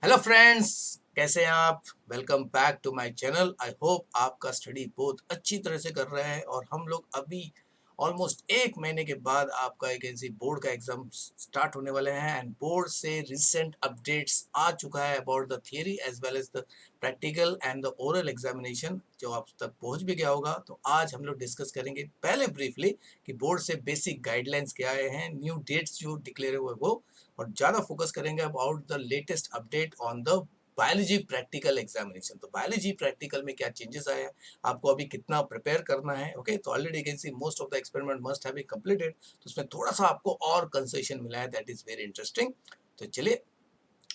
Hello friends, कैसे हैं आप। Welcome back to my channel. I hope आपका स्टडी बहुत अच्छी तरह से कर रहे हैं और हम लोग अभी ऑलमोस्ट एक महीने के बाद आपका वैकेंसी बोर्ड का एग्जाम स्टार्ट होने वाले हैं एंड बोर्ड से रिसेंट अपडेट्स आ चुका है about the theory as well as the practical and the oral examination जो आप तक पहुंच भी गया होगा। तो आज हम लोग डिस्कस करेंगे पहले ब्रीफली कि बोर्ड से बेसिक गाइडलाइंस क्या आए हैं, न्यू डेट्स जो डिक्लेयर हुए वो, और ज़्यादा फोकस करेंगे about the latest update on the biology practical examination. तो बायोलॉजी प्रैक्टिकल में क्या चेंजेस आए हैं, आपको अभी कितना प्रिपेयर करना है। ओके, तो already can see most of the experiment must have been completed, तो उसमें थोड़ा सा आपको और कंसेशन मिला है, दैट इज वेरी इंटरेस्टिंग। तो चलिए,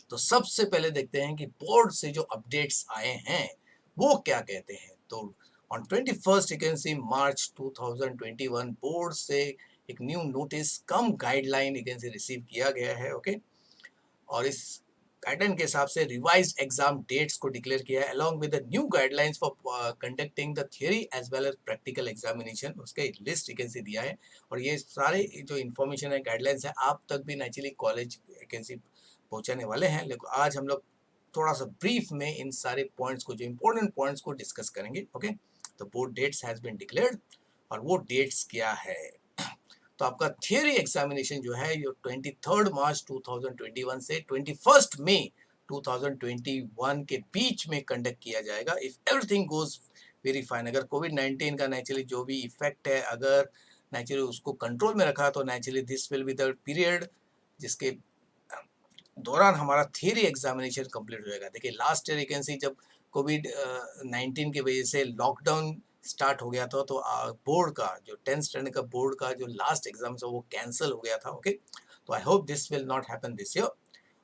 तो सबसे पहले देखते हैं कि बोर्ड से जो अपडेट्स आए हैं वो क्या कहते हैं। तो on 21st you can C March 2021 board से एक new notice come guideline you can C receive किया गया है। ओके, और इस गाइडलाइन के हिसाब से रिवाइज्ड एग्जाम डेट्स को डिक्लेयर किया है along with the new guidelines for conducting the theory as well as practical examination. उसके लिस्ट वैकेंसी दिया है और ये सारे जो इन्फॉर्मेशन है, गाइडलाइंस है, आप तक भी नेचुरली कॉलेज वैकेंसी पहुंचाने वाले हैं। लेकिन आज हम लोग थोड़ा सा ब्रीफ में इन सारे पॉइंट्स को, जो इंपॉर्टेंट पॉइंट्स को डिस्कस करेंगे। ओके, तो board dates has been declared और वो डेट्स क्या है। तो आपका थियरी एग्जामिनेशन जो है ये 23 मार्च 2021 से 21 मई 2021 के बीच में कंडक्ट किया जाएगा if everything goes very fine. अगर कोविड-19 का नेचुरली जो भी इफेक्ट है, अगर नेचुरली उसको कंट्रोल में रखा तो naturally this will be the period जिसके दौरान हमारा थियरी एग्जामिनेशन कंप्लीट हो जाएगा। देखिए, लास्ट ईयर वैकेंसी जब कोविड-19 की वजह से लॉकडाउन स्टार्ट हो गया था तो बोर्ड का जो 10th स्टैंडर्ड का बोर्ड का जो लास्ट एग्जाम था वो कैंसिल हो गया था। ओके, तो I hope this will not happen this year.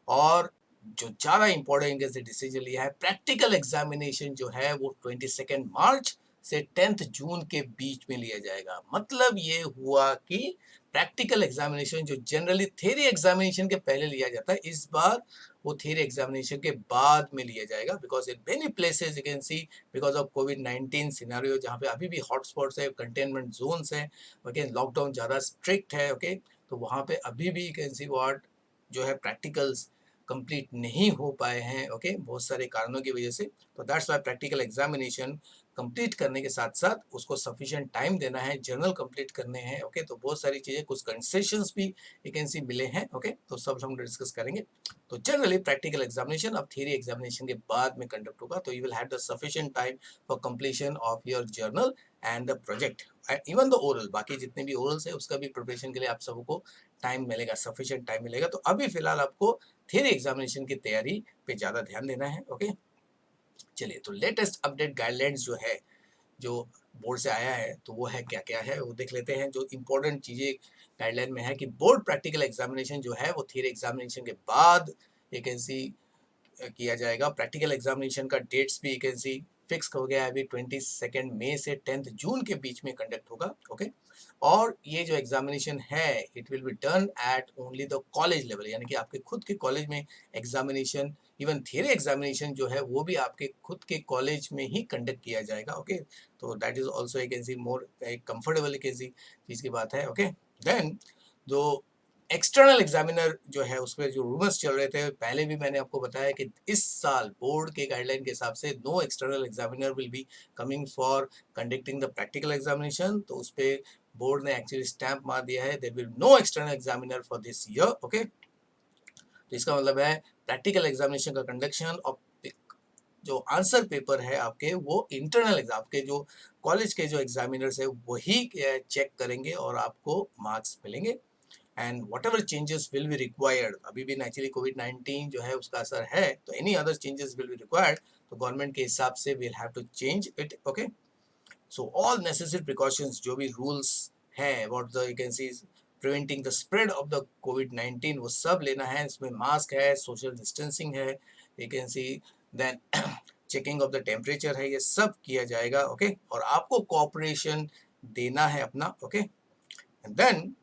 और जो ज़्यादा इंपॉर्टेंट से डिसीजन लिया है, प्रैक्टिकल एग्जामिनेशन जो है वो 22 मार्च से 10th जून के बीच में लिया जाएगा। मतलब ये हुआ कि प्रैक्टिकल एग्जामिनेशन जो जनरली थ्योरी एग्जामिनेशन के पहले लिया जाता है, इस बार वो थ्योरी एग्जामिनेशन के बाद में लिया जाएगा because in many places you can C because of covid scenario जहाँ पे अभी भी हॉटस्पॉट्स है, कंटेनमेंट जोन्स हैं, ओके, लॉकडाउन ज़्यादा स्ट्रिक्ट है। ओके, तो वहाँ पे अभी भी यू कैन सी व्हाट जो है प्रैक्टिकल्स कंप्लीट नहीं हो पाए हैं। ओके, बहुत सारे कारणों की वजह से। तो that's why practical examination complete करने के साथ साथ उसको सफिशिएंट टाइम देना है, जर्नल कंप्लीट करने हैं। ओके, तो बहुत सारी चीज़ें, कुछ कंसेशंस भी वैकेंसी मिले हैं। ओके, तो सब हम डिस्कस करेंगे। तो जनरली प्रैक्टिकल एग्जामिनेशन अब थियरी एग्जामिनेशन के बाद में कंडक्ट होगा, तो you will have the sufficient time for completion of your journal and the project, even the oral. बाकी जितने भी ओरल्स है उसका भी प्रिपरेशन के लिए आप सबको टाइम मिलेगा, सफिशिएंट टाइम मिलेगा। तो अभी फिलहाल आपको थियरी एग्जामिनेशन की तैयारी पे ज़्यादा ध्यान देना है। ओके, चलिए, तो लेटेस्ट अपडेट गाइडलाइंस जो है, जो बोर्ड से आया है, तो वो है क्या क्या है वो देख लेते हैं। जो इंपॉर्टेंट चीज़ें गाइडलाइन में है कि बोर्ड प्रैक्टिकल एग्जामिनेशन जो है वो थियरी एग्जामिनेशन के बाद वैकेंसी किया जाएगा। प्रैक्टिकल एग्जामिनेशन का डेट्स भी वैकेंसी फिक्स हो गया है अभी, 22 मई से 10th जून के बीच में कंडक्ट होगा। ओके, और ये जो एग्जामिनेशन है it will be done at only the college level, यानी कि आपके खुद के कॉलेज में एग्जामिनेशन, इवन थियरी एग्जामिनेशन जो है वो भी आपके खुद के कॉलेज में ही कंडक्ट किया जाएगा। ओके, तो दैट इज ऑल्सो एक ऐसी मोर कंफर्टेबल एक ऐसी चीज़ की बात है। ओके, देन जो एक्सटर्नल एग्जामिनर जो है उसमें जो रूमर्स चल रहे थे, पहले भी मैंने आपको बताया कि इस साल बोर्ड के गाइडलाइन के हिसाब से no external examiner will be coming for conducting the practical examination. तो उस पर बोर्ड ने एक्चुअली स्टैंप मार दिया है, there will no external examiner for this year. Okay, तो इसका मतलब है प्रैक्टिकल एग्जामिनेशन का कंडक्शन और जो आंसर पेपर है आपके वो इंटरनल एग्जाम, आपके जो कॉलेज के जो एग्जामिनर्स है वही चेक करेंगे और आपको मार्क्स मिलेंगे। And what ever changes will be required, अभी भी नेचुरली कोविड-19 जो है उसका असर है, तो any other changes will be required, तो गवर्नमेंट के हिसाब से will have to change it. Okay, so all necessary precautions जो भी रूल्स हैं about the you can see preventing the spread of the कोविड-19 वो सब लेना है। इसमें मास्क है, सोशल डिस्टेंसिंग है, you can see then checking of the temperature है, ये सब किया जाएगा। ओके, और आपको कोऑपरेशन देना है अपना। ओके, एंड देन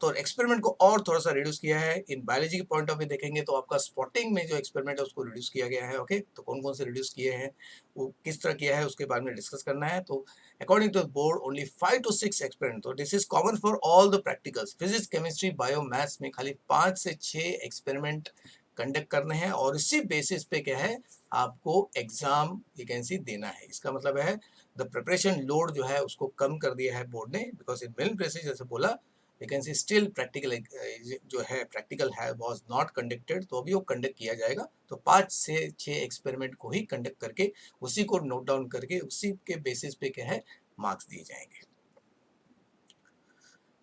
तो एक्सपेरिमेंट को और थोड़ा सा रिड्यूस किया है। इन बायोलॉजी के पॉइंट ऑफ व्यू देखेंगे तो आपका स्पॉटिंग में जो एक्सपेरिमेंट है उसको रिड्यूस किया गया है। ओके, तो कौन कौन से रिड्यूस किए हैं, वो किस तरह किया है उसके बारे में डिस्कस करना है। तो according to board only 5 to 6 experiment, तो this is common for all the practicals, physics, chemistry, bio, maths में खाली 5 से 6 एक्सपेरिमेंट कंडक्ट करने हैं और इसी बेसिस पे क्या है आपको एग्जाम वैकेंसी देना है। इसका मतलब है द प्रिपरेशन लोड जो है उसको कम कर दिया है बोर्ड ने, बिकॉज इन मेनी प्लेसेस जैसे बोला वैकेंसी स्टिल प्रैक्टिकल जो है प्रैक्टिकल है वाज नॉट कंडक्टेड, तो अभी वो कंडक्ट किया जाएगा। तो 5 से 6 एक्सपेरिमेंट को ही कंडक्ट करके उसी को नोट डाउन करके उसी के बेसिस पे क्या है मार्क्स दिए जाएंगे।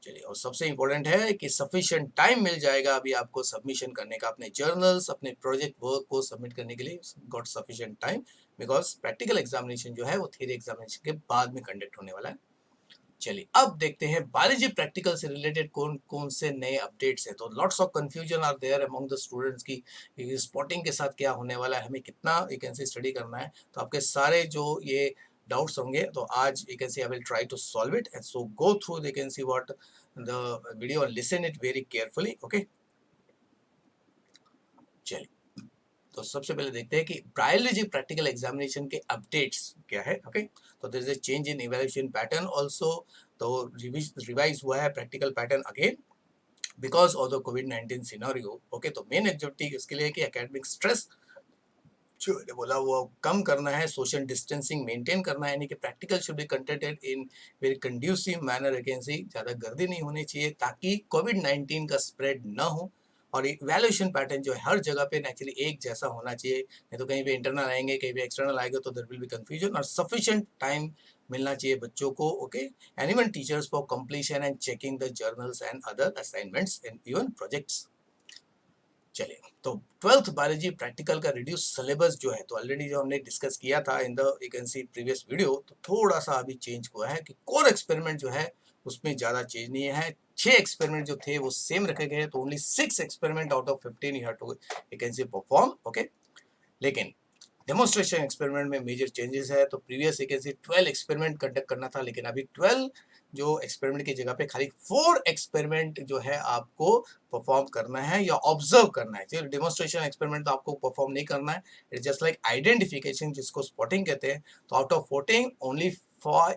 चलिए, और सबसे इंपॉर्टेंट है कि सफिशिएंट टाइम मिल जाएगा अभी आपको सबमिशन करने का, अपने जर्नल्स अपने प्रोजेक्ट वर्क को सबमिट करने के लिए got sufficient time, because practical examination जो है वो थ्योरी एग्जामिनेशन के बाद में कंडक्ट होने वाला है। चलिए अब देखते हैं बायोलॉजी प्रैक्टिकल से रिलेटेड कौन कौन से नए अपडेट्स हैं। तो lots of confusion are there among the students की स्पॉटिंग के साथ क्या होने वाला है, हमें कितना वैकेंसी स्टडी करना है। तो आपके सारे जो ये डाउट्स होंगे तो आज vacancy I will try to solve it, and so go through vacancy what the video and listen it very carefully. Okay, चलिए तो सबसे पहले देखते हैं कि बायोलॉजी प्रैक्टिकल एग्जामिनेशन के अपडेट्स क्या है। ओके, तो there is a change in evaluation pattern also, तो रिवाइज हुआ है practical pattern again because of the कोविड-19 सिनेरियो। ओके, तो मेन ऑब्जेक्टिव इसके लिए कि एकेडमिक स्ट्रेस जो मैंने बोला वो कम करना है, सोशल डिस्टेंसिंग मेंटेन करना है, यानी कि practical should be conducted in very conducive manner, vacancy ज़्यादा गर्दी नहीं होनी चाहिए ताकि कोविड-19 का स्प्रेड ना हो। और इवैल्यूएशन पैटर्न जो है हर जगह पे नेचुरली एक जैसा होना चाहिए, नहीं तो कहीं पे इंटरनल आएंगे कहीं पे एक्सटर्नल आएगा तो देयर विल बी कंफ्यूजन। और सफिशिएंट टाइम मिलना चाहिए बच्चों को, okay, and even teachers for completion and checking the journals and other assignments and even projects. चलिए, तो 12th बायोलॉजी प्रैक्टिकल का रिड्यूस सिलेबस जो है तो ऑलरेडी जो हमने डिस्कस किया था in the you can C previous video, तो थोड़ा सा अभी चेंज हुआ है कि कोर एक्सपेरिमेंट जो है उसमें ज़्यादा चेंज नहीं है। 6 एक्सपेरिमेंट जो थे वो सेम रखे गए, तो only 6 experiment out of 15 you have to you can see perform. Okay, लेकिन डेमोन्स्ट्रेशन एक्सपेरिमेंट में मेजर चेंजेस है। तो प्रीवियस वैकेंसी 12 एक्सपेरिमेंट कंडक्ट करना था, लेकिन अभी 12 जो एक्सपेरिमेंट की जगह पे खाली 4 एक्सपेरिमेंट जो है आपको परफॉर्म करना है या ऑब्जर्व करना है। जो डेमोन्स्ट्रेशन एक्सपेरिमेंट तो आपको परफॉर्म नहीं करना है, इट्स जस्ट लाइक आइडेंटिफिकेशन जिसको स्पॉटिंग कहते हैं। तो out of 14 only 4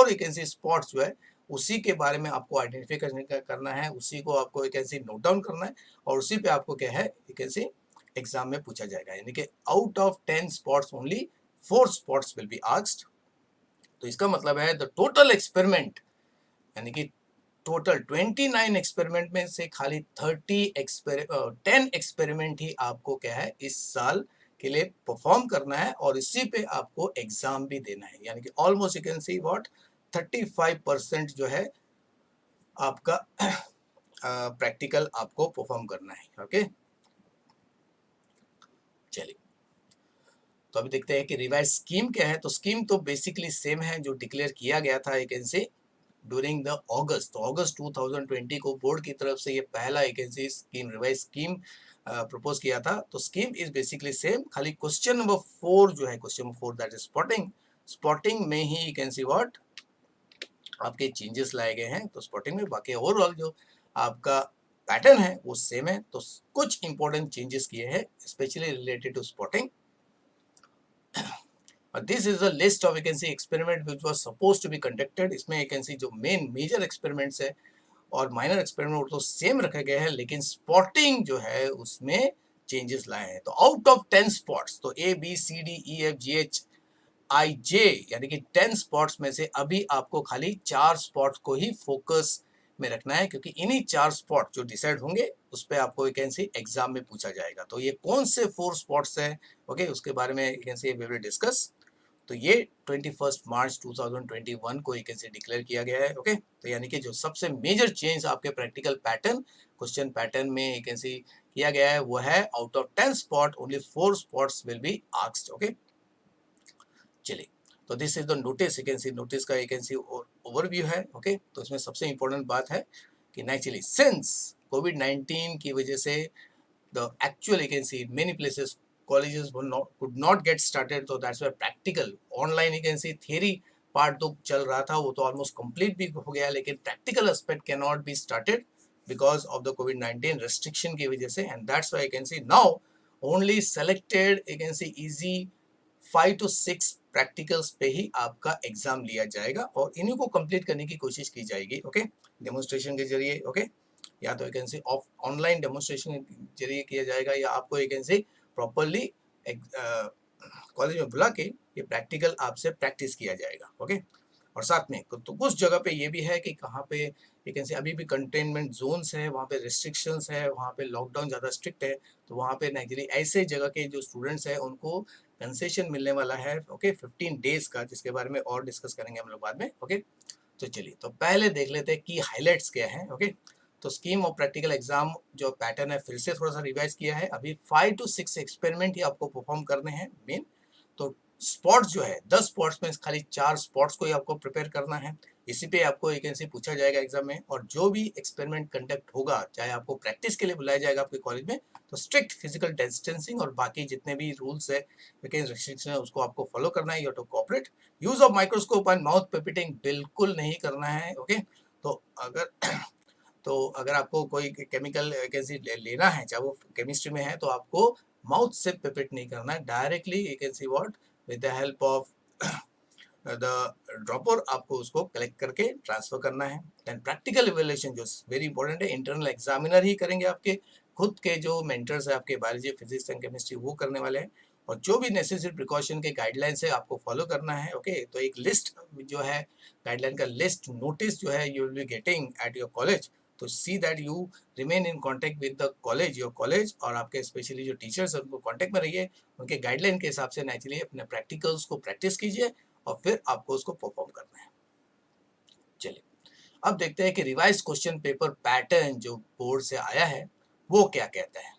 vacancy spots जो है उसी के बारे में आपको आइडेंटिफाई करना है, उसी को आपको वैकेंसी नोट डाउन करना है और उसी पे आपको क्या है वैकेंसी एग्जाम में पूछा जाएगा, यानी कि out of 10 spots only 4 spots will be asked. तो इसका मतलब है द टोटल एक्सपेरिमेंट, यानी कि टोटल 29 एक्सपेरिमेंट में से खाली 10 एक्सपेरिमेंट ही आपको क्या है इस साल के लिए परफॉर्म करना है और इसी पे आपको एग्जाम भी देना है, यानी कि almost you can see what 35% जो है आपका प्रैक्टिकल आपको परफॉर्म करना है। ओके, चलिए तो अभी देखते हैं कि रिवाइज स्कीम क्या है। तो स्कीम तो बेसिकली सेम है जो डिक्लेयर किया गया था वैकेंसी ड्यूरिंग द अगस्त। तो अगस्त 2020 को बोर्ड की तरफ से ये पहला vacancy scheme revise scheme propose किया था। तो स्कीम इज बेसिकली सेम, खाली क्वेश्चन नंबर 4 जो है question number 4 that is spotting, spotting में ही यू कैन सी व्हाट आपके चेंजेस लाए गए हैं। तो स्पॉटिंग में बाकी ओवरऑल जो आपका पैटर्न है वो सेम है। तो कुछ इंपॉर्टेंट चेंजेस किए हैं specially related to spotting. This is the list of vacancy experiment which was supposed to be conducted. इसमें वैकेंसी जो मेन मेजर एक्सपेरिमेंट्स है और माइनर एक्सपेरिमेंट तो सेम रखे गए हैं, लेकिन स्पॉटिंग जो है उसमें चेंजेस लाए हैं। तो आउट ऑफ 10 स्पॉट्स, तो ABCDEFGHIJ यानी कि 10 स्पॉट्स में से अभी आपको खाली 4 स्पॉट्स को ही फोकस में रखना है, क्योंकि इन्हीं 4 स्पॉट जो डिसाइड होंगे उस पर आपको वैकेंसी एग्जाम में पूछा जाएगा। तो ये कौन से 4 स्पॉट्स हैं, ओके, उसके बारे में वैकेंसी वी विल डिस्कस। तो ये 21 मार्च 2021 को वैकेंसी डिक्लेयर किया गया है। ओके, तो यानी कि जो सबसे मेजर चेंज आपके प्रैक्टिकल पैटर्न क्वेश्चन पैटर्न में वैकेंसी किया गया है वो है out of 10 spot only 4 spots will be asked. Okay, चलिए तो this is the notice, vacancy notice का वैकेंसी ओवरव्यू है। ओके, तो इसमें सबसे इंपॉर्टेंट बात है कि नेचुरली सिंस कोविड-19 की वजह से the actual you can see in many places colleges could not get started, so that's why practical online you can see theory part तो चल रहा था वो तो almost complete भी हो गया, लेकिन practical aspect cannot be started because of the COVID-19 restriction की वजह से, and that's why you can see now only selected you can see easy 5 to 6 practicals पे ही आपका एग्जाम लिया जाएगा और इन्हीं को कंप्लीट करने की कोशिश की जाएगी। ओके, डेमोन्स्ट्रेशन के जरिए। ओके, या तो वैकेंसी ऑफ ऑनलाइन डेमोन्स्ट्रेशन के जरिए किया जाएगा, या आपको वैकेंसी प्रॉपरली कॉलेज में बुला के ये प्रैक्टिकल आपसे प्रैक्टिस किया जाएगा। ओके, और साथ में तो कुछ जगह पे ये भी है कि कहाँ पे वैकेंसी अभी भी कंटेनमेंट जोन्स है, वहाँ पे रिस्ट्रिक्शंस है, वहाँ पे लॉकडाउन ज़्यादा स्ट्रिक्ट है, तो वहाँ पे एक्चुअली ऐसे जगह के जो स्टूडेंट्स हैं उनको कंसेशन मिलने वाला है। ओके, 15 डेज का, जिसके बारे में और डिस्कस करेंगे हम लोग बाद में। ओके, तो चलिए तो पहले देख लेते हैं की हाईलाइट्स क्या है। ओके, तो स्कीम ऑफ प्रैक्टिकल एग्जाम जो पैटर्न है फिर से थोड़ा सा रिवाइज किया है। अभी 5 to 6 एक्सपेरिमेंट ही आपको परफॉर्म करने हैं मेन। तो स्पॉट्स जो है 10 स्पॉट्स में खाली 4 स्पॉट्स को ही आपको प्रिपेयर करना है। इसी पे आपको वैकेंसी पूछा जाएगा एग्जाम में, और जो भी एक्सपेरिमेंट कंडक्ट होगा, चाहे आपको प्रैक्टिस के लिए बुलाया जाएगा आपके कॉलेज में, तो स्ट्रिक्ट फिजिकल डिस्टेंसिंग और बाकी जितने भी रूल्स है, वैकेंसी रिस्ट्रिक्शन है, उसको आपको फॉलो करना है। You have to cooperate. Use of microscope and mouth pipetting बिल्कुल नहीं करना है। ओके, तो अगर आपको कोई केमिकल वैकेंसी लेना है, चाहे वो केमिस्ट्री में है, तो आपको माउथ से पिपिट नहीं करना है, directly you can see what with the help of the dropper आपको उसको कलेक्ट करके ट्रांसफर करना है। देन प्रैक्टिकल इवैल्यूएशन जो वेरी इंपॉर्टेंट है, इंटरनल एग्जामिनर ही करेंगे, आपके खुद के जो मेंटर्स है आपके बायोलॉजी फिजिक्स एंड केमिस्ट्री वो करने वाले हैं। और जो भी नेसेसरी प्रिकॉशन के गाइडलाइंस है आपको फॉलो करना है। ओके, तो एक लिस्ट जो है, गाइडलाइन का लिस्ट नोटिस जो है you will be getting at your college. तो see that you remain in contact with the college, your college, और आपके स्पेशली जो टीचर्स हैं उनको कांटेक्ट में रहिए, उनके गाइडलाइन के हिसाब से नेचुरली अपने प्रैक्टिकल्स को प्रैक्टिस कीजिए, और फिर आपको उसको परफॉर्म करना है। चलिए अब देखते हैं कि रिवाइज क्वेश्चन पेपर पैटर्न जो बोर्ड से आया है वो क्या कहता है।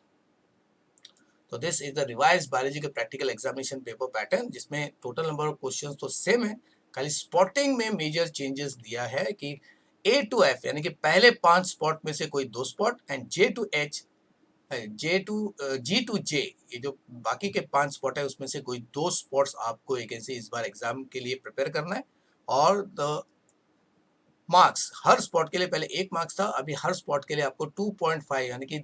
तो this is the revise biology के प्रैक्टिकल एग्जामिनेशन पेपर पैटर्न, जिसमें टोटल नंबर ऑफ क्वेश्चंस तो सेम है, खाली स्पॉटिंग में मेजर चेंजेस दिया है कि A to F यानी कि पहले 5 स्पॉट में से कोई 2 spot, and J to H, G to J, ये जो बाकी के 5 स्पॉट है उसमें से कोई 2 स्पॉट्स आपको वैकेंसी इस बार एग्जाम के लिए प्रिपेयर करना है। और द मार्क्स हर स्पॉट के लिए पहले 1 मार्क्स था, अभी हर स्पॉट के लिए आपको 2.5 यानी कि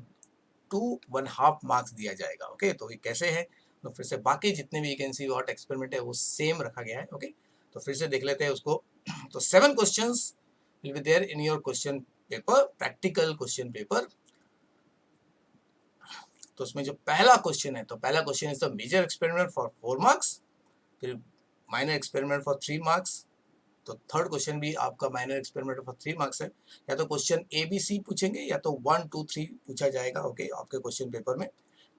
2.5 मार्क्स दिया जाएगा। ओके, तो ये कैसे है, तो फिर से बाकी जितने भी वैकेंसी और एक्सपेरिमेंट है वो सेम रखा गया है। ओके, तो फिर से देख लेते हैं उसको। तो 7 questions will be there in your question paper, practical question paper. तो उसमें जो पहला क्वेश्चन है, तो पहला question is the major experiment for 4 marks, फिर माइनर एक्सपेरिमेंट फॉर 3 मार्क्स। तो थर्ड क्वेश्चन भी आपका माइनर एक्सपेरिमेंट फॉर 3 मार्क्स है। या तो क्वेश्चन ABC पूछेंगे, या तो 1 2 3 पूछा जाएगा। ओके, आपके क्वेश्चन पेपर में।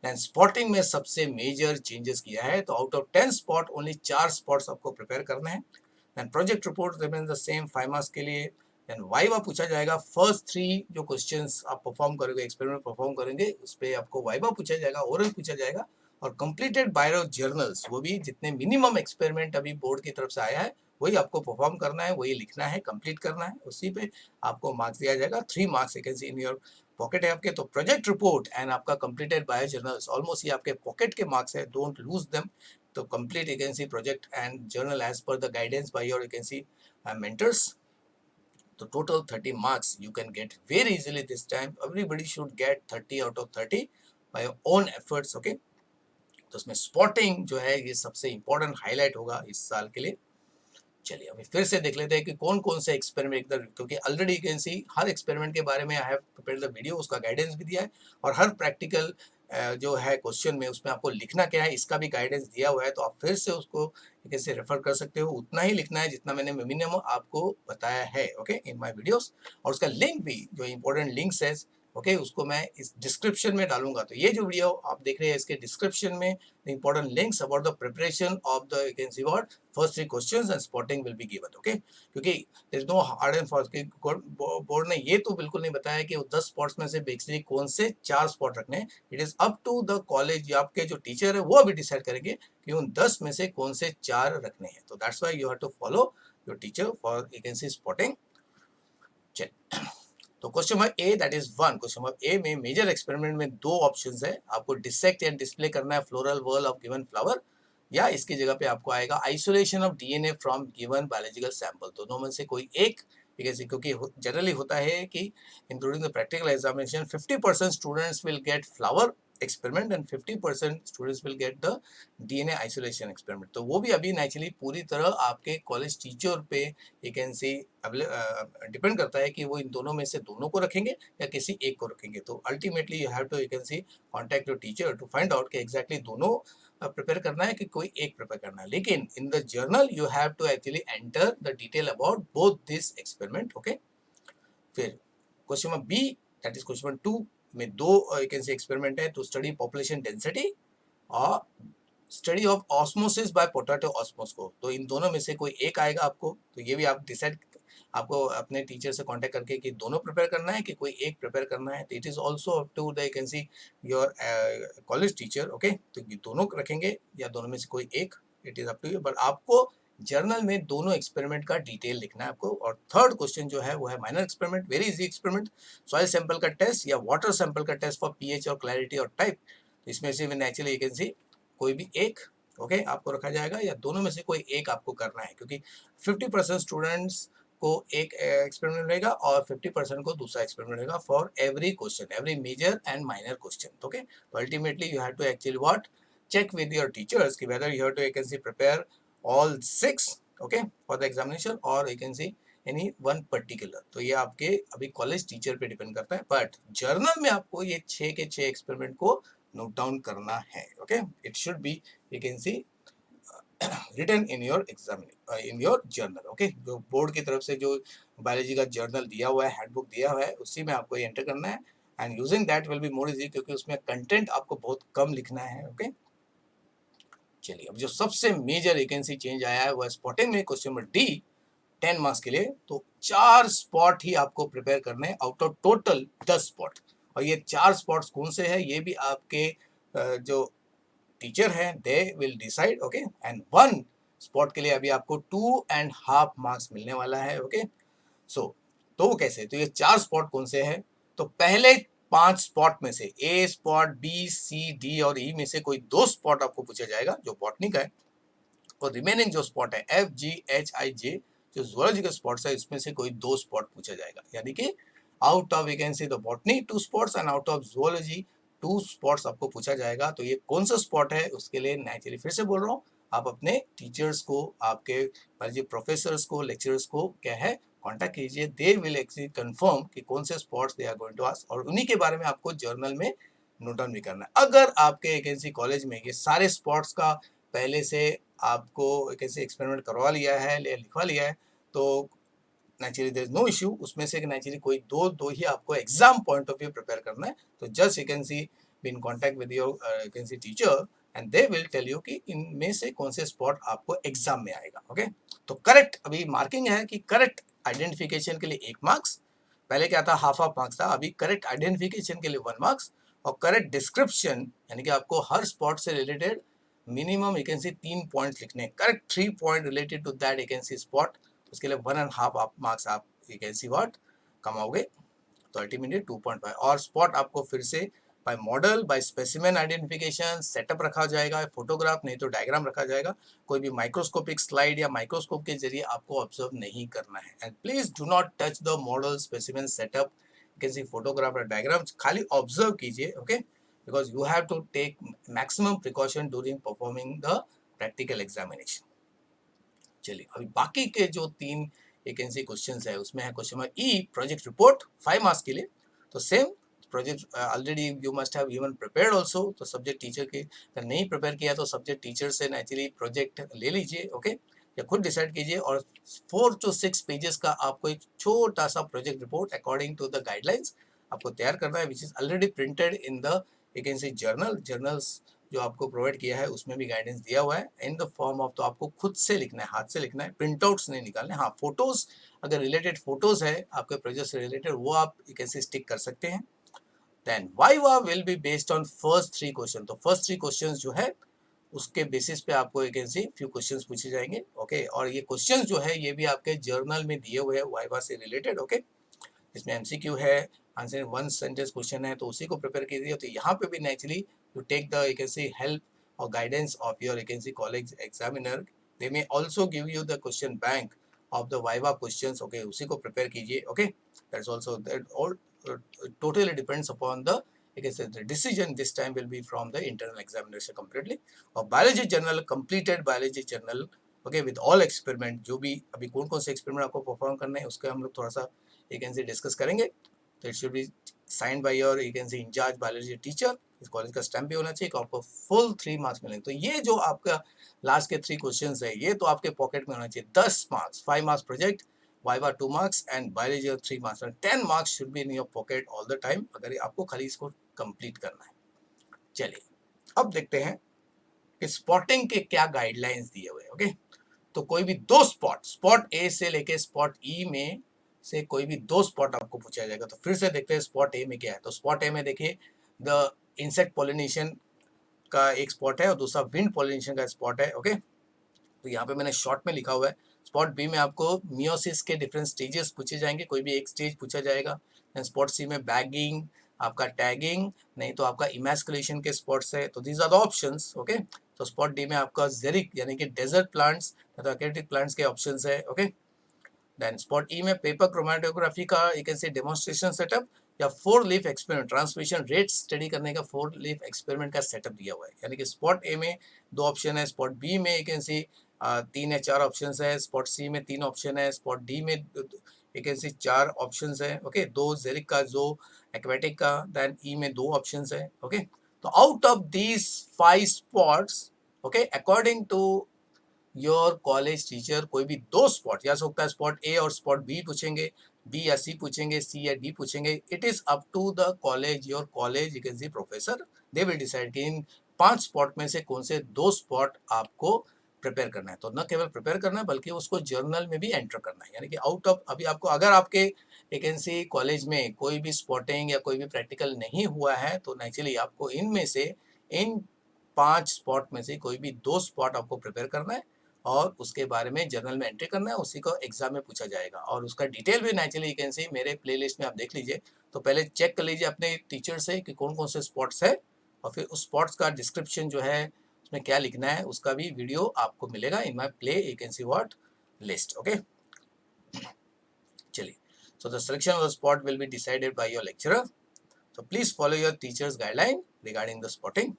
देन स्पॉटिंग में सबसे मेजर चेंजेस किया है, तो out of 10 spot only 4 spots आपको प्रिपेयर करने हैं। Then project report remain the same 5 marks के लिए। देन वाइवा पूछा जाएगा, फर्स्ट 3 जो क्वेश्चंस आप परफॉर्म करोगे, एक्सपेरिमेंट परफॉर्म करेंगे, उस पर आपको वाइवा पूछा जाएगा, ओरल पूछा जाएगा। और कंप्लीटेड बायो जर्नल्स, वो भी जितने मिनिमम एक्सपेरिमेंट अभी बोर्ड की तरफ से आया है वही आपको परफॉर्म करना है, वही लिखना है, कंप्लीट करना है, उसी पे आपको मार्क्स दिया जाएगा। 3 marks vacancy in your pocket है आपके। तो प्रोजेक्ट रिपोर्ट एंड आपका कंप्लीटेड बायो जर्नल्स, ऑलमोस्ट ये आपके पॉकेट के मार्क्स है, डोंट लूज देम। तो complete vacancy project and journal as per the guidance by your vacancy mentors. So total 30 marks you can get very easily this time. Everybody should get 30 out of 30 by your own efforts. Okay, तो उसमें spotting जो है ये सबसे important highlight होगा इस साल के लिए। चलिए अभी फिर से देख लेते हैं कि कौन कौन से एक्सपेरिमेंट, क्योंकि already you can C her experiment के बारे में I have prepared the video, उसका गाइडेंस भी दिया है, और हर प्रैक्टिकल जो है क्वेश्चन में उसमें आपको लिखना क्या है इसका भी गाइडेंस दिया हुआ है। तो आप फिर से उसको कैसे रेफर कर सकते हो, उतना ही लिखना है जितना मैंने मिनिमम आपको बताया है। Okay, in my videos. और उसका लिंक भी जो इंपॉर्टेंट लिंक्स है, ओके, उसको मैं इस डिस्क्रिप्शन में डालूंगा। तो ये जो वीडियो आप देख रहे हैं इसके डिस्क्रिप्शन में important links about the preparation of the you can see what first 3 questions and spotting will be given. Okay, क्योंकि there is no hard and fast, board ने ये तो बिल्कुल नहीं बताया कि 10 स्पॉट्स में से बेसिकली कौन से 4 स्पॉट रखने हैं। It is up to the college, आपके जो टीचर है वो अभी डिसाइड करेंगे कि उन 10 में से कौन से 4 रखने हैं। तो that's why you have to follow your teacher for you can see spotting. तो question number A that is 1, question number A में मेजर एक्सपेरिमेंट में 2 ऑप्शंस है, आपको डिसेक्ट या डिस्प्ले करना है floral whorl of given flower, या इसकी जगह पे आपको आएगा isolation of DNA from given biological sample. दोनों में से कोई एक, क्योंकि जनरली होता है कि including the practical examination 50% students will get flower experiment and 50% students will get the DNA isolation experiment. तो वो भी अभी नेचुरली पूरी तरह आपके कॉलेज टीचर पे यू कैन सी डिपेंड करता है कि वो इन दोनों में से दोनों को रखेंगे या किसी एक को रखेंगे। तो ultimately you have to you can see contact your teacher to find out कि एग्जैक्टली दोनों प्रिपेयर करना है कि कोई एक प्रिपेयर करना है। लेकिन in the journal you have to actually enter the detail about both this experiment. Okay, फिर question number B, that is question number 2 में दो यू कैन से एक्सपेरिमेंट है, टू स्टडी पॉपुलेशन डेंसिटी और study of osmosis bye potato ऑस्मोस्कोप। तो इन दोनों में से कोई एक आएगा आपको, तो ये भी आप डिसाइड आपको अपने टीचर से कांटेक्ट करके कि दोनों प्रिपेयर करना है कि कोई एक प्रिपेयर करना है। तो it is also up to the you can see your college teacher. Okay, तो ये दोनों रखेंगे या दोनों में से कोई एक, it is up to you, but आपको जर्नल में दोनों एक्सपेरिमेंट का डिटेल लिखना है आपको। और थर्ड क्वेश्चन जो है वो है minor experiment, very easy experiment, soil sample का टेस्ट या वाटर सैंपल का टेस्ट फॉर पीएच और क्लैरिटी और टाइप। इसमें से नेचुरली यू कैन सी कोई भी एक ओके आपको रखा जाएगा या दोनों में से कोई एक आपको करना है, क्योंकि 50% स्टूडेंट्स को एक एक्सपेरिमेंट मिलेगा और 50% को दूसरा एक्सपेरिमेंट मिलेगा for every question, every major and minor question. Okay, तो ultimately you have to actually what check with your teachers कि whether you have to you can see prepare all 6 okay for the examination or you can see any one particular। तो ये आपके अभी college teacher पे depend करता है, but journal में आपको ये 6 के 6 एक्सपेरिमेंट को नोट डाउन करना है। Okay, it should be you can see written in your exam in your journal. Okay, जो बोर्ड की तरफ से जो बायोलॉजी का जर्नल दिया हुआ है, हैंडबुक दिया हुआ है, उसी में आपको ये एंटर करना है and using that will be more easy, क्योंकि उसमें कंटेंट आपको बहुत कम लिखना है। ओके, चलिए अब जो सबसे मेजर वैकेंसी चेंज आया है वो स्पॉटिंग में क्वेश्चन नंबर डी 10 मार्क्स के लिए। तो 4 स्पॉट ही आपको प्रिपेयर करने हैं आउट ऑफ टोटल 10 स्पॉट। और ये 4 स्पॉट्स कौन से हैं ये भी आपके जो टीचर हैं दे will decide. Okay, and 1 spot के लिए अभी आपको 2.5 मार्क्स मिलने वाला है। ओके, सो तो वो कैसे, तो ये 4 स्पॉट कौन से हैं, तो पहले 5 स्पॉट में से ए स्पॉट, बी, सी, डी और ई में से कोई 2 स्पॉट आपको पूछा जाएगा जो बॉटनी का है, और रिमेनिंग जो स्पॉट है एफ, जी, एच, आई, जे जो जूलॉजी के स्पॉट्स है इसमें से कोई 2 स्पॉट पूछा जाएगा। यानी कि out of we can see the botany 2 spots and out of zoology 2 spots आपको पूछा जाएगा। तो ये कौन सा स्पॉट है उसके लिए नेचुरली फिर से बोल रहा हूँ, आप अपने टीचर्स को, आपके प्रोफेसर्स को, लेक्चरर्स को क्या है कांटेक्ट कीजिए, दे विल एक्चुअली कंफर्म कि कौन से spots they are going to ask, और उन्हीं के बारे में आपको जर्नल में नोट डाउन भी करना है। अगर आपके वैकेंसी कॉलेज में ये सारे स्पॉट्स का पहले से आपको कैसे एक्सपेरिमेंट करवा लिया है या लिखवा लिया है, तो naturally there is no issue, उसमें से नेचुरली कोई दो ही आपको exam point of view prepare करना है। तो just you can see be in contact with your you can see teacher and they will tell you कि इनमें से कौन से स्पॉट आपको एग्जाम में आएगा। ओके, तो करेक्ट अभी मार्किंग है कि करेक्ट आइडेंटिफिकेशन के लिए 1 मार्क्स, पहले क्या था हाफ मार्क्स था, अभी करेक्ट आइडेंटिफिकेशन के लिए 1 मार्क्स, और करेक्ट डिस्क्रिप्शन यानी कि आपको हर स्पॉट से related minimum you can see 3 points लिखने हैं, correct 3 point related to that you can see spot, उसके लिए 1.5 मार्क्स आप यू कैन सी व्हाट कमाओगे, तो अल्टीमेटली 2.5। और स्पॉट आपको फिर से by model, by specimen identification setup रखा जाएगा, फोटोग्राफ नहीं तो डायग्राम रखा जाएगा, कोई भी माइक्रोस्कोपिक स्लाइड या माइक्रोस्कोप के जरिए आपको ऑब्जर्व नहीं करना है। And please do not touch the model, specimen, setup, you can C photograph और डायग्राम, खाली ऑब्जर्व कीजिए। Okay, because you have to take maximum precaution during performing the practical examination। चलिए अभी बाकी के जो 3 वैकेंसी क्वेश्चंस है उसमें है क्वेश्चन नंबर ई प्रोजेक्ट रिपोर्ट 5 मार्क्स के लिए। तो same project already you must have even prepared also, तो सब्जेक्ट टीचर के अगर नहीं प्रिपेयर किया तो सब्जेक्ट टीचर से नेचुरली प्रोजेक्ट ले लीजिए। ओके, या खुद डिसाइड कीजिए, और 4 to 6 पेजेस का आपको एक छोटा सा project report according to the guidelines आपको तैयार करना है, which is already printed in the vacancy journals जो आपको प्रोवाइड किया है उसमें भी गाइडेंस दिया हुआ है इन द फॉर्म ऑफ, तो आपको खुद से लिखना है, हाथ से लिखना है, प्रिंट आउट्स नहीं निकालने। हाँ, फोटोज अगर रिलेटेड फोटोज है आपके प्रोजेक्ट से रिलेटेड वो आप कैसे स्टिक कर सकते हैं। Then viva will be based on first 3 question, तो फर्स्ट 3 क्वेश्चन जो है उसके बेसिस पे आपको एक ऐसे फ्यू क्वेश्चंस पूछे जाएंगे। ओके, और ये क्वेश्चंस जो है ये भी आपके जर्नल में दिए हुए हैं वाइवा से रिलेटेड। ओके, इसमें एमसीक्यू है, आंसर 1 सेंटेंस क्वेश्चन है, तो उसी को प्रिपेयर कीजिए। तो यहाँ पे भी naturally you take the you can say help or guidance of your you can say college examiner, they may also give you the question bank of the viva questions। okay, उसी को prepare कीजिए। okay, that's also that all totally depends upon the decision this time will be from the internal examination completely. और biology journal, completed biology journal, okay, with all experiment, जो भी अभी कौन कौन से एक्सपेरिमेंट आपको परफॉर्म करने हैं उसके हम लोग थोड़ा सा डिस्कस करेंगे। तो it should be signed by your incharge biology teacher. इस कॉलेज का स्टैम्प भी होना चाहिए, आपको फुल 3 मार्क्स मिलेंगे। तो ये जो आपका लास्ट के 3 क्वेश्चंस है, ये तो आपके पॉकेट में होना चाहिए। 10 marks, 5 marks project, viva 2 marks and biology 3 marks, 10 marks should be in your pocket all the time, अगर आपको खाली इसको कंप्लीट करना है। चलिए अब देखते हैं कि स्पॉटिंग के क्या गाइडलाइंस दिए हुए हैं। ओके, तो कोई भी 2 स्पॉट, स्पॉट ए से लेके स्पॉट ई में से कोई भी 2 स्पॉट आपको पूछा जाएगा। तो फिर से देखते हैं स्पॉट ए में क्या है। तो स्पॉट ए में देखिए द इंसेक्ट पॉलिनेशन का एक स्पॉट है और दूसरा विंड पॉलिनेशन का स्पॉट है। ओके, तो यहाँ पे मैंने शॉर्ट में लिखा हुआ है। स्पॉट बी में आपको मियोसिस के डिफरेंट स्टेजेस पूछे जाएंगे, कोई भी एक स्टेज पूछा जाएगा। स्पॉट सी में बैगिंग, आपका टैगिंग, नहीं तो आपका इमैस्कुलेशन के स्पॉट्स है। तो these are the options. Okay, तो स्पॉट डी में आपका जेरिक यानी कि डेजर्ट प्लांट्स या तो एक्वेटिक प्लांट्स के ऑप्शंस है। ओके, देन स्पॉट ई में पेपर क्रोमेटोग्राफी का एक ऐसे डेमोन्स्ट्रेशन सेटअप या 4 leaf experiment, transmission rate study करने का 4 लीफ एक्सपेरिमेंट का सेटअप दिया हुआ है। यानी कि स्पॉट ए में 2 ऑप्शन है, स्पॉट बी में एक ऐसी 3 या 4 ऑप्शन है, स्पॉट सी में 3 ऑप्शन है, स्पॉट डी में एक ऐसी 4 ऑप्शन है। ओके, 2 जेरिक का, 2 एक्वेटिक का, देन ई में 2 ऑप्शन है। ओके, तो out of these 5 spots, okay, according to your college teacher, कोई भी 2 स्पॉट या सकता है स्पॉट ए और स्पॉट बी पूछेंगे, बी या सी पूछेंगे, सी या डी पूछेंगे। It is up to the college, your college you can see professor, they will decide कि इन 5 स्पॉट में से कौन से 2 स्पॉट आपको प्रिपेयर करना है। तो न केवल प्रिपेयर करना है बल्कि उसको जर्नल में भी एंटर करना है। यानी कि आउट ऑफ, अभी आपको अगर आपके वैकेंसी कॉलेज में कोई भी स्पॉटिंग या कोई भी प्रैक्टिकल नहीं हुआ है तो नेचुरली आपको इनमें से, इन 5 स्पॉट में से कोई भी 2 स्पॉट आपको प्रिपेयर करना है और उसके बारे में जर्नल में एंट्री करना है, उसी को एग्जाम में पूछा जाएगा। और उसका डिटेल भी नेचुरली यू कैन सी मेरे प्लेलिस्ट में आप देख लीजिए। तो पहले चेक कर लीजिए अपने टीचर से कि कौन कौन से स्पॉट्स है, और फिर उस स्पॉट्स का डिस्क्रिप्शन जो है उसमें क्या लिखना है उसका भी वीडियो आपको मिलेगा in my play you can see what list. Okay, चलिए, so the selection of the spot will be decided by your lecturer, so please follow your teacher's guideline regarding the spotting।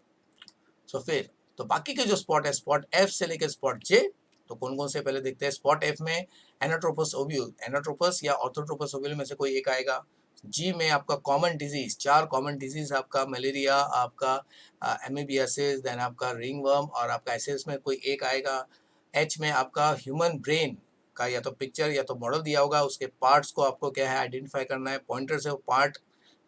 so फिर तो बाकी के जो spot है, spot F से लेकर spot जे, तो कौन कौन से पहले देखते हैं। स्पॉट एफ में एनाट्रोपस ओव्यूल, एनाट्रोपस या ऑर्थोट्रोपस ओव्यूल में से कोई एक आएगा। जी में आपका कॉमन डिजीज, 4 कॉमन डिजीज, आपका मलेरिया, आपका एमीबियासिस, देन आपका रिंगवर्म और आपका एसिस में कोई एक आएगा। एच में आपका ह्यूमन ब्रेन का या तो पिक्चर या तो मॉडल दिया होगा, उसके पार्ट्स को आपको क्या है आइडेंटिफाई करना है, पॉइंटर से वो पार्ट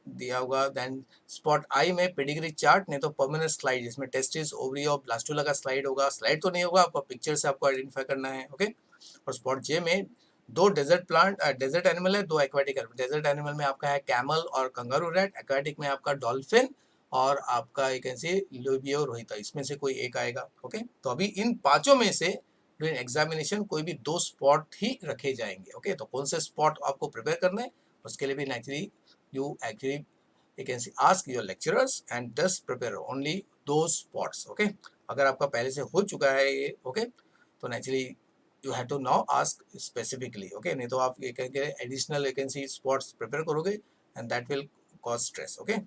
दिया होगा। देन स्पॉट आई में पेडिग्री चार्ट, नहीं तो परमानेंट स्लाइड, जिसमें टेस्टिस, ओवरी और ब्लास्टुला का स्लाइड होगा। स्लाइड तो नहीं होगा, आपको पिक्चर से आपको आइडेंटिफाई करना है। ओके, और स्पॉट जे में 2 डेजर्ट प्लांट, डेजर्ट एनिमल है, 2 एक्वेटिक एनिमल। डेजर्ट एनिमल में आपका है कैमल और कंगारू रैट, एक्वेटिक में आपका डॉल्फिन और आपका एक ऐसे लोबियो रोहिता, इसमें से कोई एक आएगा। ओके, तो अभी इन पांचों में से ड्यूरिंग एग्जामिनेशन कोई भी 2 स्पॉट ही रखे जाएंगे। ओके, तो कौन से स्पॉट आपको प्रिपेयर करना है उसके लिए भी naturally you actually you can see ask your lecturers and just prepare only those spots। okay, अगर आपका पहले से हो चुका है ये, okay, तो naturally you have to now ask specifically। okay, नहीं तो आप ये कहेंगे additional vacancy spots prepare करोगे and that will cause stress। okay,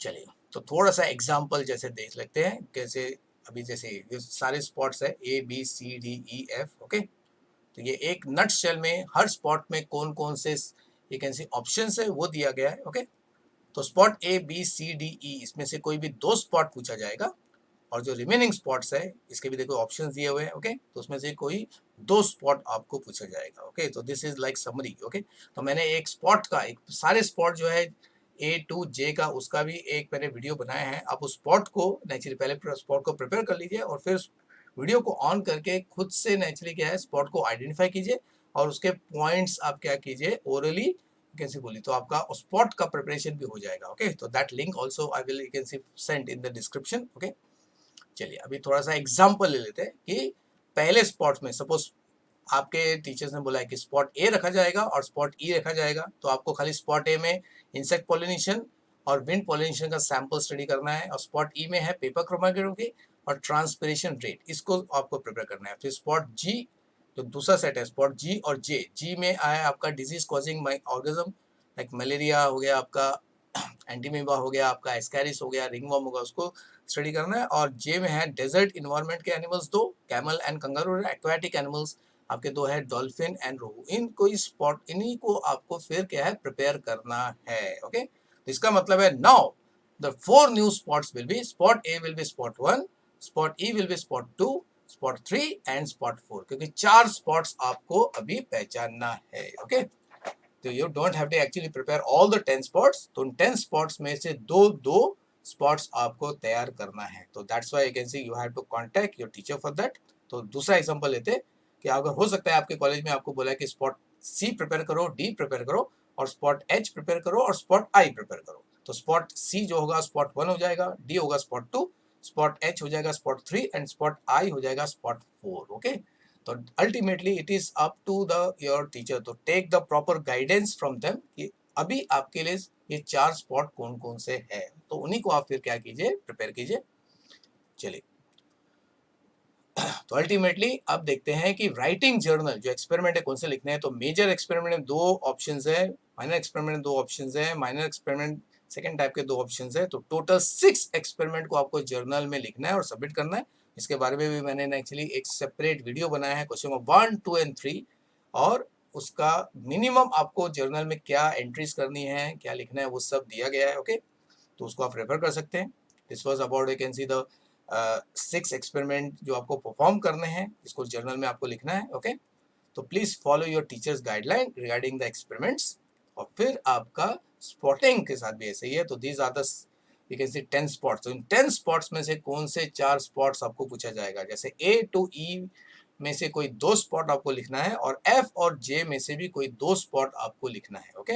चलिए, तो थोड़ा सा एग्जाम्पल जैसे देख लेते हैं। कैसे, अभी जैसे ये सारे स्पॉट्स है A B C D E F. Okay, तो ये एक नट शेल में हर स्पॉट में कौन कौन से एक ऐसे ऑप्शन है वो दिया गया है। ओके, तो spot A B C D E, इसमें से कोई भी 2 स्पॉट पूछा जाएगा और जो रिमेनिंग स्पॉट्स है इसके भी देखो ऑप्शंस दिए हुए हैं। ओके, तो उसमें से कोई 2 स्पॉट आपको पूछा जाएगा। ओके, तो this is like summary. Okay, तो मैंने एक स्पॉट का, एक सारे स्पॉट जो है ए टू जे का, उसका भी एक मैंने वीडियो बनाया है। आप उस स्पॉट को नेचुरली पहले स्पॉट को प्रिपेयर कर लीजिए और फिर वीडियो को ऑन करके खुद से नेचुरली क्या है स्पॉट को आइडेंटिफाई कीजिए और उसके पॉइंट्स आप क्या कीजिए ओरली कैसे बोली, तो आपका स्पॉट का प्रिपरेशन भी हो जाएगा। ओके, तो that link also I will you can C send in the description. Okay, चलिए अभी थोड़ा सा एग्जांपल ले लेते हैं कि पहले स्पॉट में सपोज आपके टीचर्स ने बोला है कि स्पॉट ए रखा जाएगा और स्पॉट ई रखा जाएगा, तो आपको खाली स्पॉट ए में इंसेक्ट पॉलिनेशन और विंड पॉलिनेशन का सैंपल स्टडी करना है, और स्पॉट ई में है पेपर क्रोमेटोग्राफी और ट्रांसपिरेशन रेट, इसको आपको प्रिपेयर करना है। फिर स्पॉट जी जो दूसरा सेट है, स्पॉट जी और जे, जी में आया आपका disease causing organism like malaria हो गया, आपका एंटीमीबा हो गया आपका, एस्कैरिस हो गया, रिंगवर्म होगा, उसको स्टडी करना है। और जे में है डेजर्ट इन्वायरमेंट के एनिमल्स दो, camel and kangaroo. Aquatic animals आपके दो है, डॉल्फिन एंड रोहू। इनको स्पॉट, इन्हीं को आपको फिर क्या है प्रिपेयर करना है। ओके, तो इसका मतलब है now the 4 new spots will be, spot A will be spot 1, spot E will be spot 2, spot 3 and spot 4, क्योंकि 4 स्पॉट्स आपको अभी पहचानना है। ओके, तो you don't have to actually prepare all the 10 spots, तो उन 10 स्पॉट्स में से दो दो स्पॉट्स आपको तैयार करना है। तो that's why you can see you have to contact your teacher for that. तो दूसरा एग्जांपल लेते हैं कि अगर हो सकता है आपके कॉलेज में आपको बोला है कि स्पॉट सी प्रिपेयर करो, डी प्रिपेयर करो, और स्पॉट एच प्रिपेयर करो, और स्पॉट आई प्रिपेयर करो। तो स्पॉट सी जो होगा स्पॉट 1 हो जाएगा, डी होगा स्पॉट 2, स्पॉट एच हो जाएगा स्पॉट 3 एंड स्पॉट आई हो जाएगा स्पॉट 4। ओके, तो ultimately it is up to the your teacher to take the proper guidance from them कि अभी आपके लिए ये 4 स्पॉट कौन कौन से हैं, तो उन्हीं को आप फिर क्या कीजिए, प्रिपेयर कीजिए। चलिए, तो अल्टीमेटली अब देखते हैं कि राइटिंग जर्नल जो एक्सपेरिमेंट है कौन से लिखने हैं। तो मेजर एक्सपेरिमेंट में 2 ऑप्शंस है, माइनर एक्सपेरिमेंट में 2 ऑप्शंस है, माइनर एक्सपेरिमेंट सेकंड टाइप के 2 ऑप्शंस है। तो टोटल 6 एक्सपेरिमेंट को आपको जर्नल में लिखना है और सबमिट करना है। इसके बारे में भी मैंने एक्चुअली एक सेपरेट वीडियो बनाया है, क्वेश्चन नंबर 1, 2 एंड 3, और उसका मिनिमम आपको जर्नल में क्या एंट्रीज करनी है, क्या लिखना है, वो सब दिया गया है। ओके, तो उसको आप रेफर कर सकते हैं। This was about, you can see the 6 experiment जो आपको परफॉर्म करने हैं, इसको जर्नल में आपको लिखना है। ओके, तो please follow your teachers guideline regarding the experiments. और फिर आपका स्पॉटिंग के साथ भी ऐसे ही है। तो these are the, you can see 10 spots. तो इन 10 स्पॉट्स में से कौन से 4 स्पॉट्स आपको पूछा जाएगा, जैसे ए टू ई में से कोई 2 स्पॉट आपको लिखना है, और एफ और जे में से भी कोई 2 स्पॉट आपको लिखना है। ओके,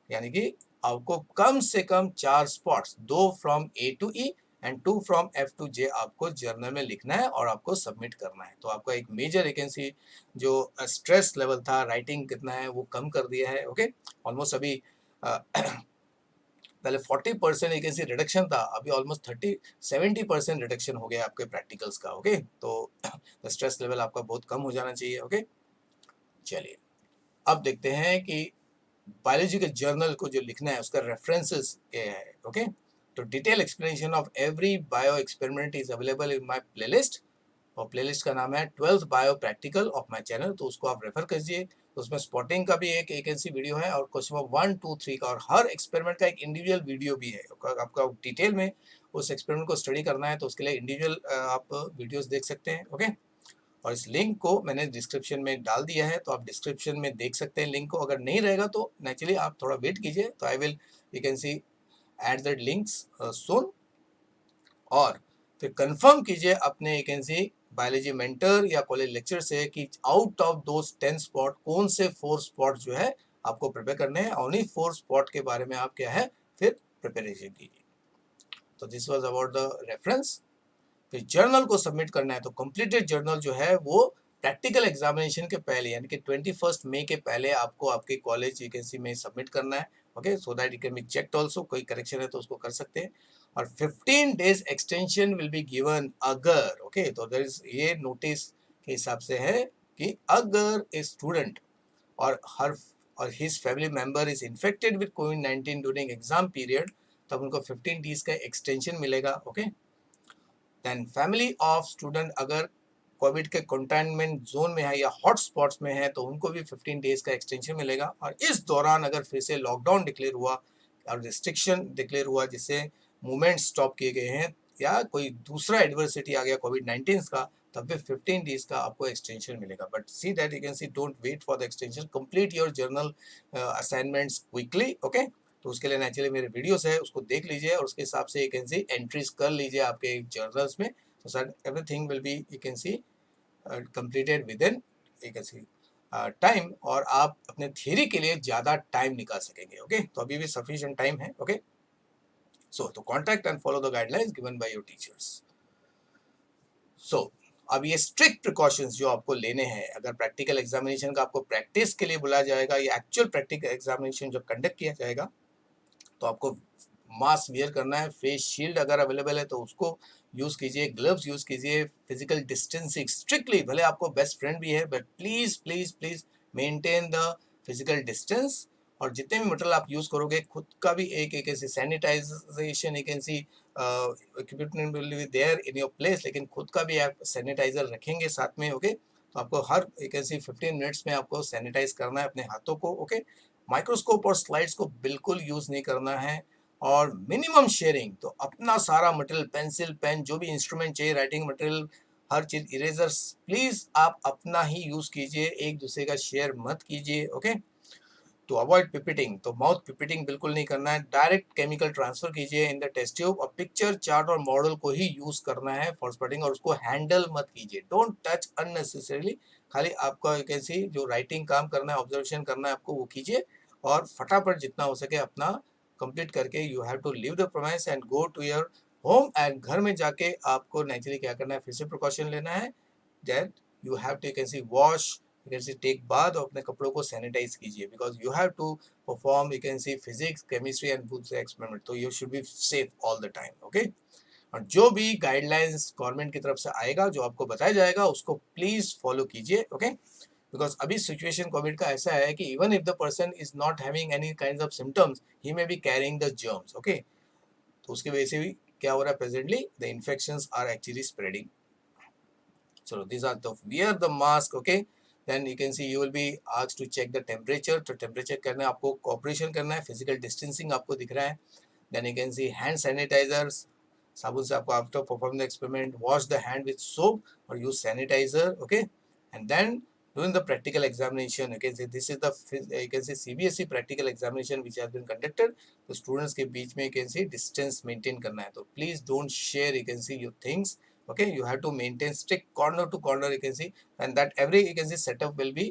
यानी कि आपको कम से कम 4 spots, 2 from A to E and 2 from F to J आपको जर्नल में लिखना है और आपको सबमिट करना है। तो आपका एक मेजर वैकेंसी जो स्ट्रेस लेवल था, राइटिंग कितना है, वो कम कर दिया है। ओके, ऑलमोस्ट अभी पहले 40% वैकेंसी रिडक्शन था, अभी ऑलमोस्ट 70% रिडक्शन हो गया आपके प्रैक्टिकल्स का। ओके, तो स्ट्रेस लेवल आपका बहुत कम हो जाना चाहिए। ओके, चलिए अब देखते हैं कि बायोलॉजी के जर्नल को जो लिखना है उसका रेफरेंसेस क्या है। ओके, तो detail explanation of every bio experiment is available in my playlist, और प्लेलिस्ट का नाम है 12th bio practical of my channel, तो उसको आप रेफर कीजिए। तो उसमें स्पॉटिंग का भी एक वैकेंसी वीडियो है, और क्वेश्चन नंबर 1, 2, 3 का, और हर एक्सपेरिमेंट का एक इंडिविजुअल वीडियो भी है। आपका डिटेल में उस एक्सपेरिमेंट को स्टडी करना है तो उसके लिए इंडिविजुअल आप वीडियोस देख सकते हैं। ओके, और इस लिंक को मैंने डिस्क्रिप्शन में डाल दिया है, तो आप डिस्क्रिप्शन में देख सकते हैं लिंक को। अगर नहीं रहेगा तो नेचुरली आप थोड़ा वेट कीजिए, तो I will, you can see add that links soon. और फिर कंफर्म कीजिए अपने, you can see biology mentor या कॉलेज लेक्चर से कि आउट ऑफ दोस 10 स्पॉट कौन से 4 स्पॉट जो है आपको प्रिपेयर करने हैं, और उन्हीं 4 स्पॉट के बारे में आप क्या है फिर प्रिपरेशन कीजिए। तो this was about the reference. फिर जर्नल को सबमिट करना है, तो कंप्लीटेड जर्नल जो है वो प्रैक्टिकल एग्जामिनेशन के पहले, यानी कि 21 मई के पहले आपको आपके कॉलेज वैकेंसी में सबमिट करना है। Okay, so that it can be checked also, कोई करेक्शन है तो उसको कर सकते हैं। और 15 days extension will be given अगर, ओके, तो देयर इज, ये नोटिस के हिसाब से है कि अगर ए स्टूडेंट और हर और his family member is infected with कोविड-19 ड्यूरिंग एग्जाम पीरियड, तब उनको 15 डेज का एक्सटेंशन मिलेगा। Okay, then family of student अगर कोविड के कंटेनमेंट जोन में है या हॉट स्पॉट्स में है, तो उनको भी 15 डेज का एक्सटेंशन मिलेगा। और इस दौरान अगर फिर से लॉकडाउन डिक्लेयर हुआ और रिस्ट्रिक्शन डिक्लेयर हुआ, जिससे मूवमेंट स्टॉप किए गए हैं, या कोई दूसरा एडवर्सिटी आ गया कोविड-19 का, तब भी 15 डेज का आपको एक्सटेंशन मिलेगा। But see that, you can see, don't wait for the extension, complete your journal assignments quickly. Okay, तो उसके लिए नेचुरली मेरे वीडियोस है, उसको देख लीजिए और उसके हिसाब से यू कैन सी एंट्रीज कर लीजिए आपके जर्नल्स में। तो sir everything will be, you can C, completed with in, you can C, time, और आप अपने थियरी के लिए ज़्यादा टाइम निकाल सकेंगे। ओके, तो अभी भी सफिशिएंट टाइम है। ओके, सो तो contact and follow the guidelines given by your teachers. So अब ये स्ट्रिक्ट प्रिकॉशंस जो आपको लेने हैं, अगर प्रैक्टिकल एग्जामिनेशन का आपको प्रैक्टिस के लिए बुलाया जाएगा या एक्चुअल प्रैक्टिकल एग्जामिनेशन जो कंडक्ट किया जाएगा, तो आपको मास्क वियर करना है, फेस शील्ड अगर अवेलेबल है तो उसको यूज़ कीजिए, ग्लव्स यूज़ कीजिए, फिजिकल डिस्टेंसिंग स्ट्रिक्टली, भले आपको बेस्ट फ्रेंड भी है but please please please maintain the physical distance. और जितने भी मटेरियल आप यूज़ करोगे खुद का भी एक ऐसी सैनिटाइजेशन एक ऐसी equipment will be there in your place, लेकिन खुद का भी आप सैनिटाइजर रखेंगे साथ में। ओके, तो आपको हर एक ऐसी 15 मिनट्स में आपको सैनिटाइज करना है अपने हाथों को। ओके, माइक्रोस्कोप और स्लाइड्स को बिल्कुल यूज़ नहीं करना है, और मिनिमम शेयरिंग। तो अपना सारा मटेरियल, पेंसिल, पेन, जो भी इंस्ट्रूमेंट चाहिए, writing material, her cheese, erasers, please आप अपना ही यूज़ कीजिए, एक दूसरे का शेयर मत कीजिए। ओके, टू अवॉइड पिपिटिंग, तो माउथ पिपिटिंग बिल्कुल नहीं करना है। डायरेक्ट केमिकल ट्रांसफर कीजिए इन द टेस्ट ट्यूब, और पिक्चर, चार्ट और मॉडल को ही यूज़ करना है फॉर स्पॉटिंग, और उसको हैंडल मत कीजिए। Don't touch unnecessarily. खाली आपका एक ऐसी जो राइटिंग काम करना है, ऑब्जर्वेशन करना है आपको, वो कीजिए, और फटाफट जितना हो सके अपना कंप्लीट करके you have to leave the premise and go to your home. And घर में जाके आपको नेचुरली क्या करना है, फिर से प्रिकॉशन लेना है, that you have to can see wash, you can see take bath, और अपने कपड़ों को सैनिटाइज कीजिए, because you have to perform you can see physics, chemistry and food experiment, तो you should be safe all the time. Okay, और जो भी guidelines government की तरफ से आएगा, जो आपको बताया जाएगा, उसको प्लीज फॉलो कीजिए। ओके, बिकॉज अभी सिचुएशन कोविड का ऐसा है कि even if the person is not having any kind of symptoms, he may be carrying the germs. Okay, तो उसकी वजह से भी क्या हो रहा है, presently the infections are actually spreading. So these are the wear the mask. Okay, then you can see you will be asked to check the temperature. तो temperature करना है आपको, cooperation करना है, physical distancing आपको दिख रहा है, then you can see hand sanitizers, साबुन से आपको after perform the experiment wash the hand with soap or use sanitizer. Okay, and then during the practical examination you can see this is the you can see CBSE practical examination which has been conducted. तो students के बीच में you can see distance maintain करना है, तो please don't share you can see your things. Okay, you have to maintain strict corner to corner you can see, and that every you can see setup will be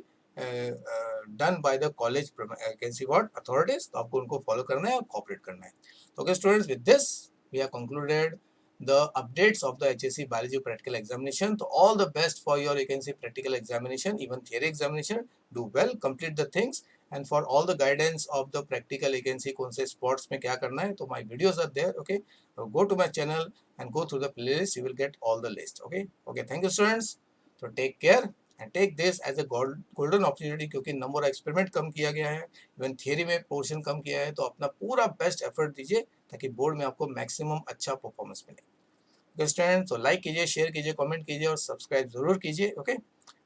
done by the college you can see what authorities, तो आपको उनको follow करना है और cooperate करना है। तो okay students, with this we have concluded the updates of the HSC biology practical examination. So all the best for your you can see practical examination, even theory examination. Do well, complete the things, and for all the guidance of the practical you can see कौन से sports में क्या करना है, तो my videos are there. Okay, so go to my channel and go through the playlist, you will get all the list. Okay, thank you students. So take care and take this as a golden opportunity, क्योंकि number of experiment कम किया गया है, even theory में portion कम किया है, तो अपना पूरा बेस्ट एफर्ट दीजिए ताकि बोर्ड में आपको मैक्सिमम अच्छा परफॉर्मेंस मिले। ओके स्टूडेंट, तो लाइक कीजिए, शेयर कीजिए, कमेंट कीजिए और सब्सक्राइब जरूर कीजिए। Okay,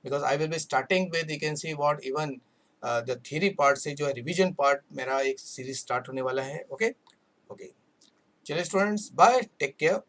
because I will be starting with you can see what even the theory part से जो है रिवीजन पार्ट मेरा एक सीरीज स्टार्ट होने वाला है। ओके, चलिए स्टूडेंट्स, बाय, टेक केयर।